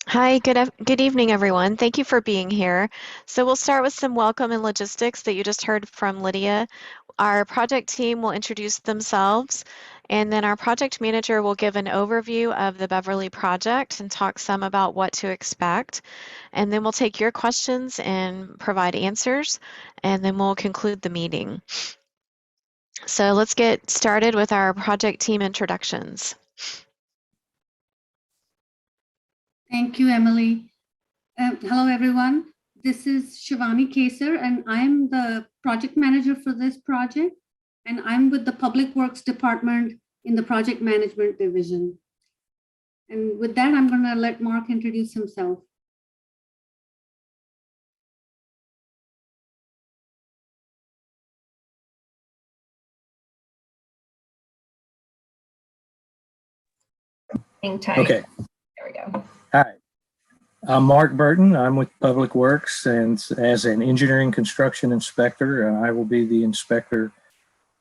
Hi, good evening, everyone. Thank you for being here. So we'll start with some welcome and logistics that you just heard from Lydia. Our project team will introduce themselves, and then our project manager will give an overview of the Beverly project and talk some about what to expect. And then we'll take your questions and provide answers, and then we'll conclude the meeting. So let's get started with our project team introductions. Thank you, Emily. Hello, everyone. This is Shivani Kesar, and I'm the project manager for this project, and I'm with the Public Works Department in the Project Management Division. And with that, I'm going to let Mark introduce himself. Okay. There we go. Hi. I'm Mark Burton. I'm with Public Works and as an engineering construction inspector, I will be the inspector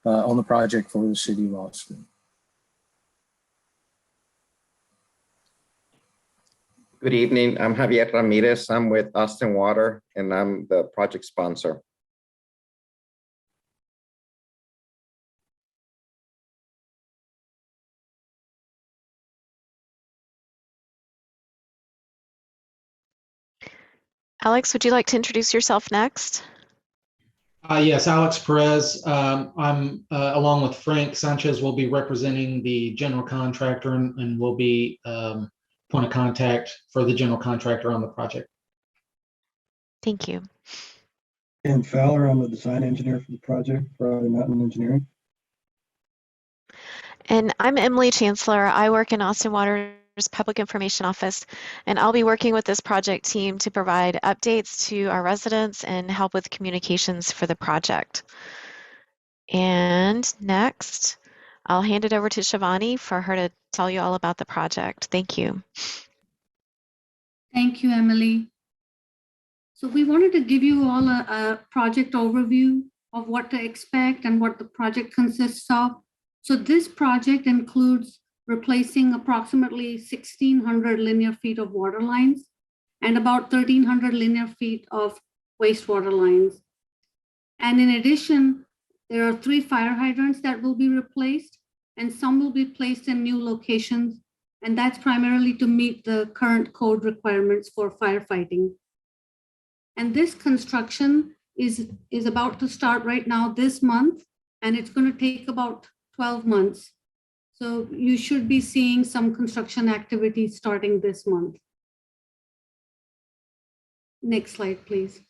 on the project for the city of Austin. Good evening. I'm Javier Ramirez. I'm with Austin Water and I'm the project sponsor. Alex, would you like to introduce yourself next? Yes, Alex Perez. I'm along with Frank Sanchez, will be representing the general contractor and will be point of contact for the general contractor on the project. Thank you. And Fowler, I'm the design engineer for the project for Rocky Mountain Engineering. And I'm Emily Chancellor. I work in Austin Water's Public Information Office, and I'll be working with this project team to provide updates to our residents and help with communications for the project. And next, I'll hand it over to Shivani for her to tell you all about the project. Thank you. Thank you, Emily. So we wanted to give you all a project overview of what to expect and what the project consists of. So this project includes replacing approximately 1,600 linear feet of water lines and about 1,300 linear feet of wastewater lines. And in addition, there are 3 fire hydrants that will be replaced, and some will be placed in new locations. And that's primarily to meet the current code requirements for firefighting. And this construction is about to start right now this month, and it's going to take about 12 months. So you should be seeing some construction activity starting this month. Next slide, please.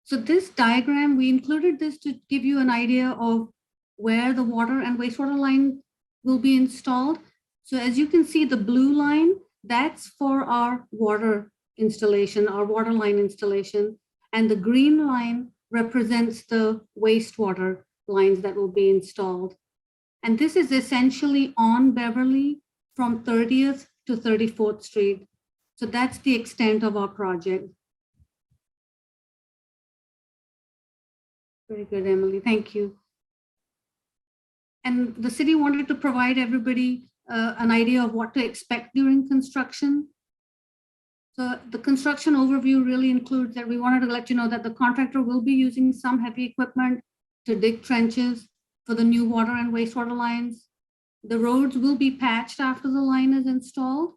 So this diagram, we included this to give you an idea of where the water and wastewater line will be installed. So as you can see, the blue line, that's for our water installation, our water line installation. And the green line represents the wastewater lines that will be installed. And this is essentially on Beverly from 30th to 34th Street. So that's the extent of our project. Very good, Emily, thank you. And the city wanted to provide everybody an idea of what to expect during construction. So the construction overview really includes that we wanted to let you know that the contractor will be using some heavy equipment to dig trenches for the new water and wastewater lines. The roads will be patched after the line is installed.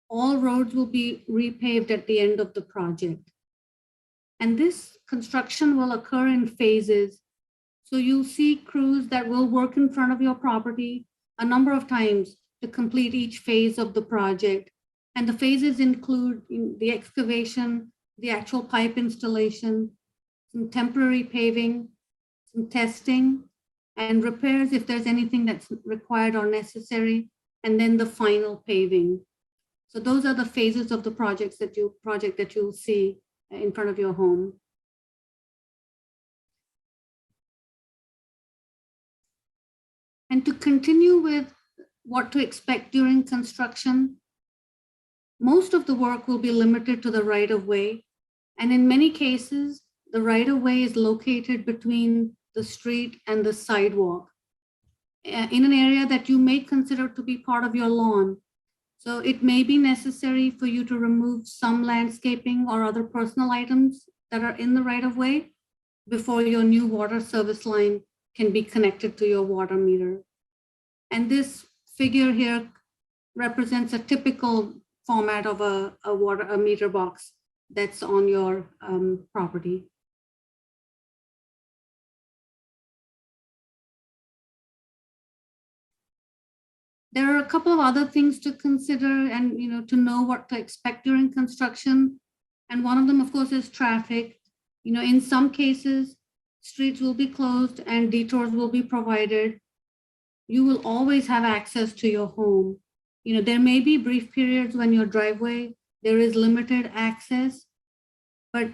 All roads will be repaved at the end of the project. And this construction will occur in phases. So you'll see crews that will work in front of your property a number of times to complete each phase of the project. And the phases include the excavation, the actual pipe installation, some temporary paving, some testing, and repairs if there's anything that's required or necessary, and then the final paving. So those are the phases of the project that you'll see in front of your home. And to continue with what to expect during construction, most of the work will be limited to the right-of-way. And in many cases, the right-of-way is located between the street and the sidewalk in an area that you may consider to be part of your lawn. So it may be necessary for you to remove some landscaping or other personal items that are in the right-of-way before your new water service line can be connected to your water meter. And this figure here represents a typical format of a meter box that's on your property. There are a couple of other things to consider and to know what to expect during construction. And one of them, of course, is traffic. In some cases, streets will be closed and detours will be provided. You will always have access to your home. There may be brief periods when your driveway, there is limited access, but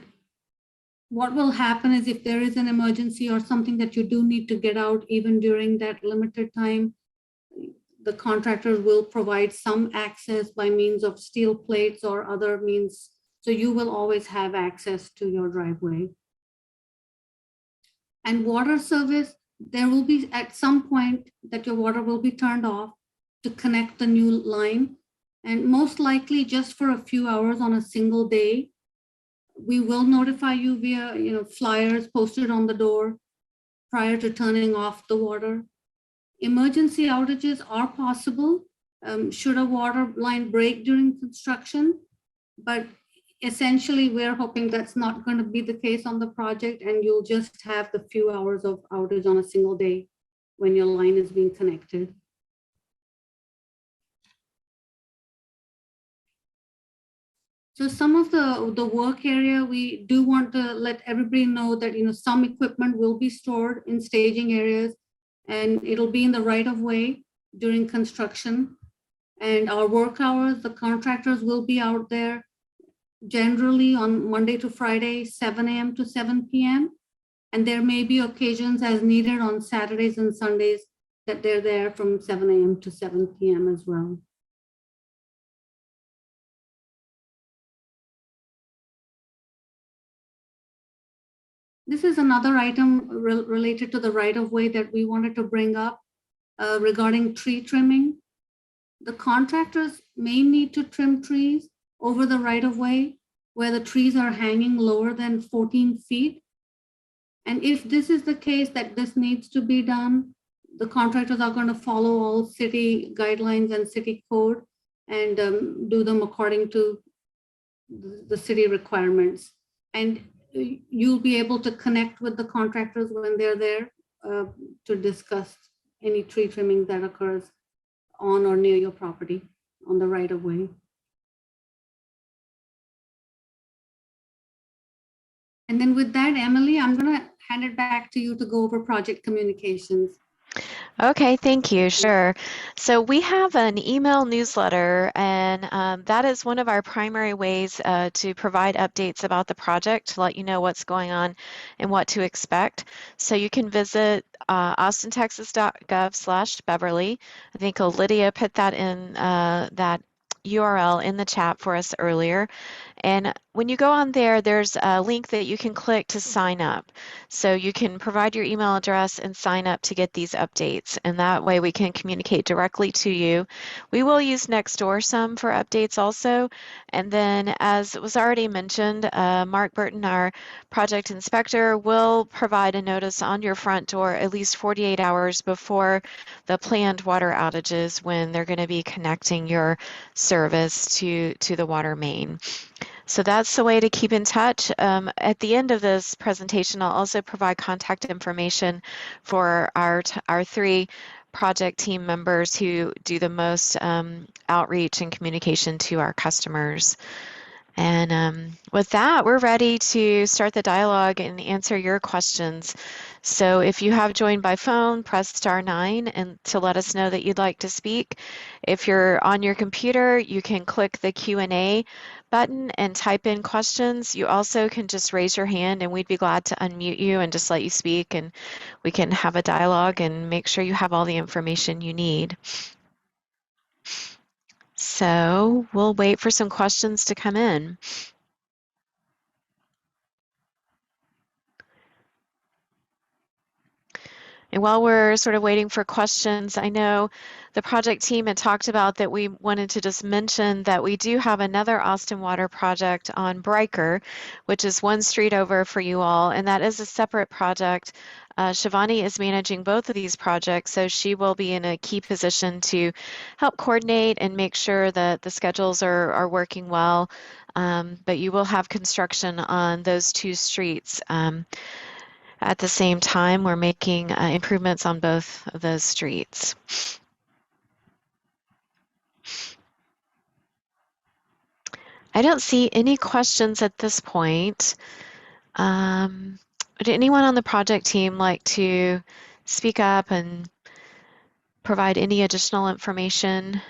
what will happen is if there is an emergency or something that you do need to get out even during that limited time, the contractor will provide some access by means of steel plates or other means. So you will always have access to your driveway. And water service, there will be at some point that your water will be turned off to connect the new line. And most likely just for a few hours on a single day. We will notify you via flyers posted on the door prior to turning off the water. Emergency outages are possible should a water line break during construction, but essentially we're hoping that's not going to be the case on the project, and you'll just have the few hours of outage on a single day when your line is being connected. So some of the work area, we do want to let everybody know that some equipment will be stored in staging areas, and it'll be in the right-of-way during construction. And our work hours, the contractors will be out there generally on Monday to Friday, 7 a.m. to 7 p.m. And there may be occasions as needed on Saturdays and Sundays that they're there from 7 a.m. to 7 p.m. as well. This is another item related to the right-of-way that we wanted to bring up regarding tree trimming. The contractors may need to trim trees over the right-of-way where the trees are hanging lower than 14 feet. And if this is the case that this needs to be done, the contractors are going to follow all city guidelines and city code and do them according to the city requirements. And you'll be able to connect with the contractors when they're there to discuss any tree trimming that occurs on or near your property on the right-of-way. And then with that, Emily, I'm going to hand it back to you to go over project communications. Okay, thank you. Sure. So we have an email newsletter, and that is one of our primary ways to provide updates about the project, to let you know what's going on and what to expect. So you can visit austintexas.gov/Beverly. I think Lydia put that in that URL in the chat for us earlier. And when you go on there, there's a link that you can click to sign up. So you can provide your email address and sign up to get these updates. And that way we can communicate directly to you. We will use Nextdoor some for updates also. And then, as was already mentioned, Mark Burton, our project inspector, will provide a notice on your front door at least 48 hours before the planned water outages when they're going to be connecting your service to the water main. So that's the way to keep in touch. At the end of this presentation, I'll also provide contact information for our three project team members who do the most outreach and communication to our customers. And with that, we're ready to start the dialogue and answer your questions. So if you have joined by phone, press *9 and to let us know that you'd like to speak. If you're on your computer, you can click the Q&A button and type in questions. You also can just raise your hand and we'd be glad to unmute you and just let you speak, and we can have a dialogue and make sure you have all the information you need. So we'll wait for some questions to come in. And while we're sort of waiting for questions, I know the project team had talked about that we wanted to just mention that we do have another Austin Water project on Bryker, which is one street over for you all, and that is a separate project. Shivani is managing both of these projects, so she will be in a key position to help coordinate and make sure that the schedules are working well. But you will have construction on those two streets. At the same time, we're making improvements on both of those streets. I don't see any questions at this point. Would anyone on the project team like to speak up and provide any additional information?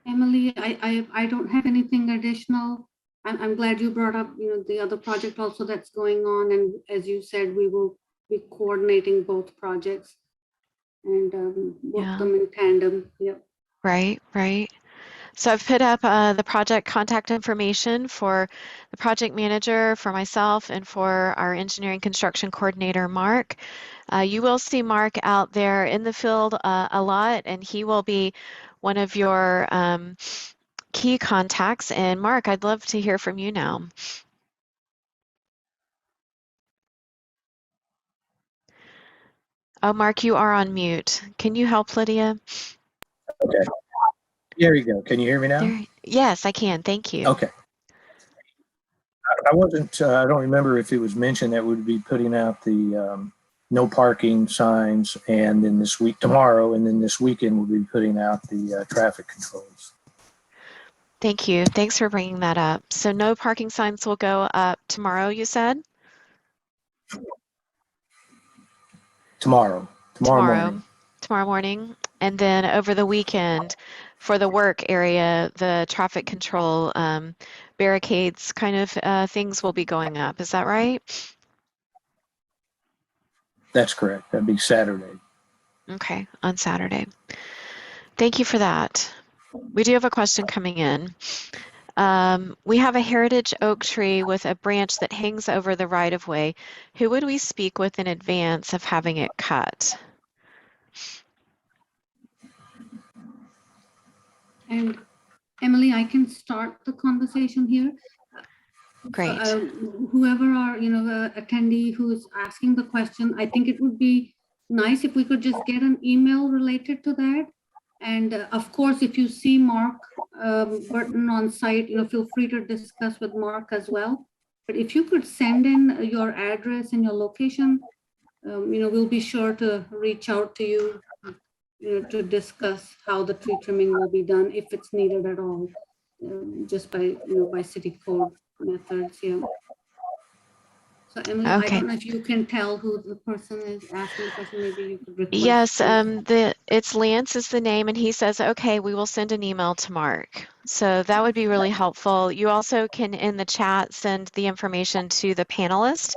Emily, I don't have anything additional. I'm glad you brought up, the other project also that's going on. And as you said, we will be coordinating both projects and work Yeah. them in tandem. Yep. Right, right. So I've put up the project contact information for the project manager, for myself, and for our engineering construction coordinator, Mark. You will see Mark out there in the field a lot, and he will be one of your key contacts. And Mark, I'd love to hear from you now. Oh, Mark, you are on mute. Can you help Lydia? Okay. There you go. Can you hear me now? There. Yes, I can. Thank you. Okay. I wasn't, I don't remember if it was mentioned that we'd be putting out the no parking signs, and then this week, tomorrow, and then this weekend we'll be putting out the traffic controls. Thank you. Thanks for bringing that up. So no parking signs will go up tomorrow, you said? Tomorrow morning. Tomorrow morning. And then over the weekend for the work area, the traffic control barricades kind of things will be going up. Is that right? That's correct. That'd be Saturday. Okay, on Saturday. Thank you for that. We do have a question coming in. We have a heritage oak tree with a branch that hangs over the right-of-way. Who would we speak with in advance of having it cut? And Emily, I can start the conversation here. Great. Whoever our attendee who's asking the question, I think it would be nice if we could just get an email related to that. And of course, if you see Mark Burton on site, feel free to discuss with Mark as well. But if you could send in your address and your location, we'll be sure to reach out to you, to discuss how the tree trimming will be done if it's needed at all, just by city code methods. Yeah. So Emily, I don't know if you can tell who the person is asking the question. Maybe you could request. Yes, it's Lance is the name, and he says, okay, we will send an email to Mark. So that would be really helpful. You also can, in the chat, send the information to the panelist,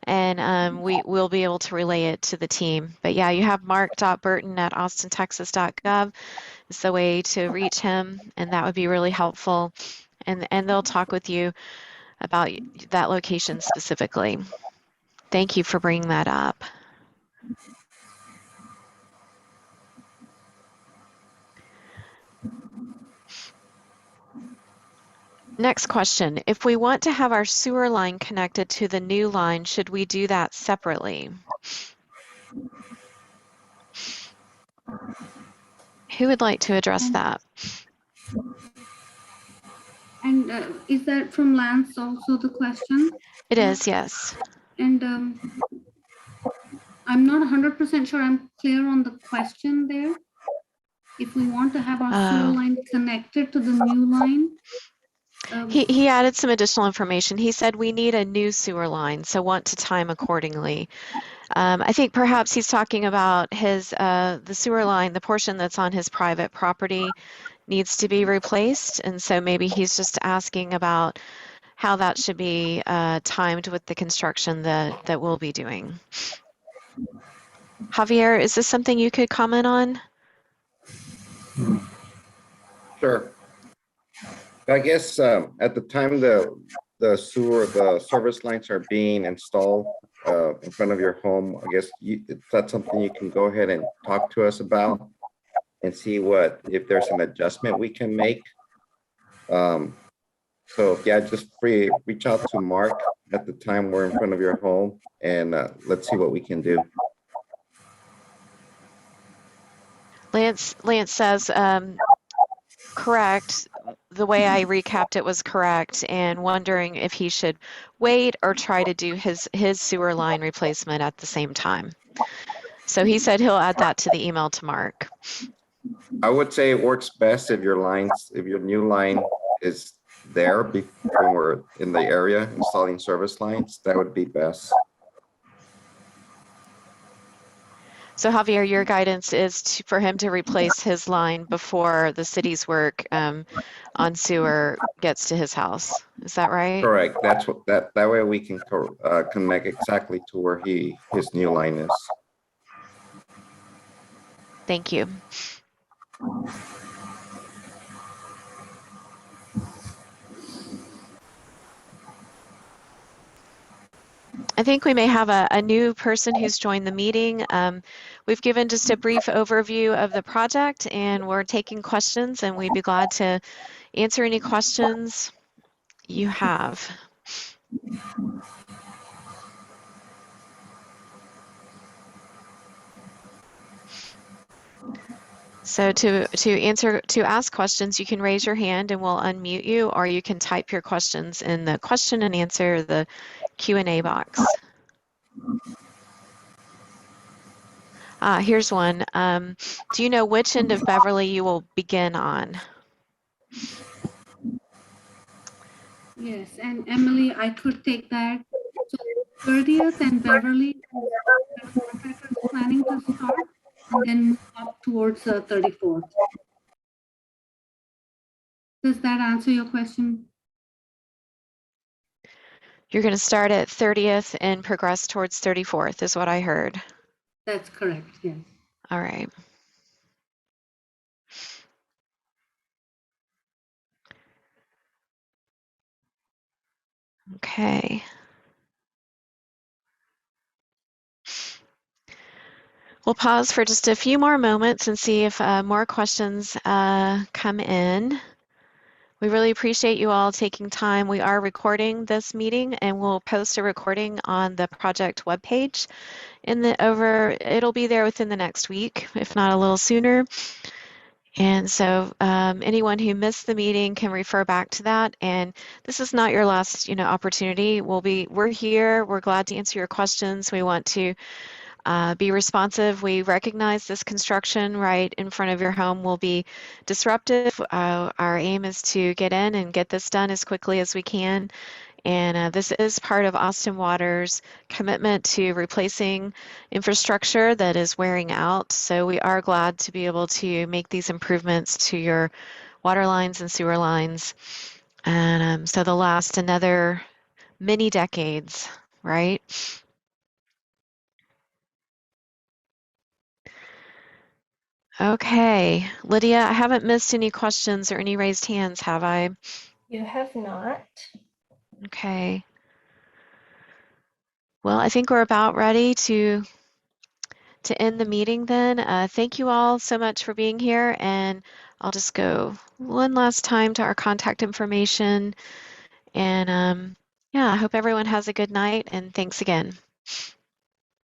and we'll be able to relay it to the team. But yeah, you have mark.burton@austintexas.gov is the way to reach him, and that would be really helpful. And they'll talk with you about that location specifically. Thank you for bringing that up. Next question. If we want to have our sewer line connected to the new line, should we do that separately? Who would like to address that? And is that from Lance also the question? It is, yes. And I'm not 100% sure I'm clear on the question there. If we want to have our sewer line connected to the new line. He added some additional information. He said we need a new sewer line, so want to time accordingly. I think perhaps he's talking about his the sewer line, the portion that's on his private property needs to be replaced, and so maybe he's just asking about how that should be timed with the construction that we'll be doing. Javier, is this something you could comment on? Sure. I guess at the time the service lines are being installed in front of your home, I guess that's something you can go ahead and talk to us about and see if there's an adjustment we can make. So yeah, just reach out to Mark at the time we're in front of your home, and let's see what we can do. Lance says, correct. The way I recapped it was correct, and wondering if he should wait or try to do his sewer line replacement at the same time. So he said he'll add that to the email to Mark. I would say it works best if your new line is there when we're in the area installing service lines. That would be best. So Javier, your guidance is for him to replace his line before the city's work on sewer gets to his house. Is that right? Correct. That's what that way we can connect exactly to where his new line is. Thank you. I think we may have a new person who's joined the meeting. We've given just a brief overview of the project, and we're taking questions, and we'd be glad to answer any questions you have. So to ask questions, you can raise your hand and we'll unmute you, or you can type your questions in the question and answer the Q&A box. Here's one. Do you know which end of Beverly you will begin on? Yes, and Emily, I could take that. So 30th and Beverly, the contractor is planning to start and then move up towards 34th. Does that answer your question? You're going to start at 30th and progress towards 34th is what I heard. That's correct, yes. All right. Okay. We'll pause for just a few more moments and see if more questions come in. We really appreciate you all taking time. We are recording this meeting and we'll post a recording on the project webpage it'll be there within the next week, if not a little sooner. And so anyone who missed the meeting can refer back to that. And this is not your last, opportunity. We're here. We're glad to answer your questions. We want to be responsive. We recognize this construction right in front of your home will be disruptive. Our aim is to get in and get this done as quickly as we can. And this is part of Austin Water's commitment to replacing infrastructure that is wearing out. So we are glad to be able to make these improvements to your water lines and sewer lines. And so they'll last another many decades, right? Okay, Lydia, I haven't missed any questions or any raised hands, have I? You have not. Okay. Well, I think we're about ready to end the meeting then. Thank you all so much for being here, and I'll just go one last time to our contact information. And yeah, I hope everyone has a good night, and thanks again.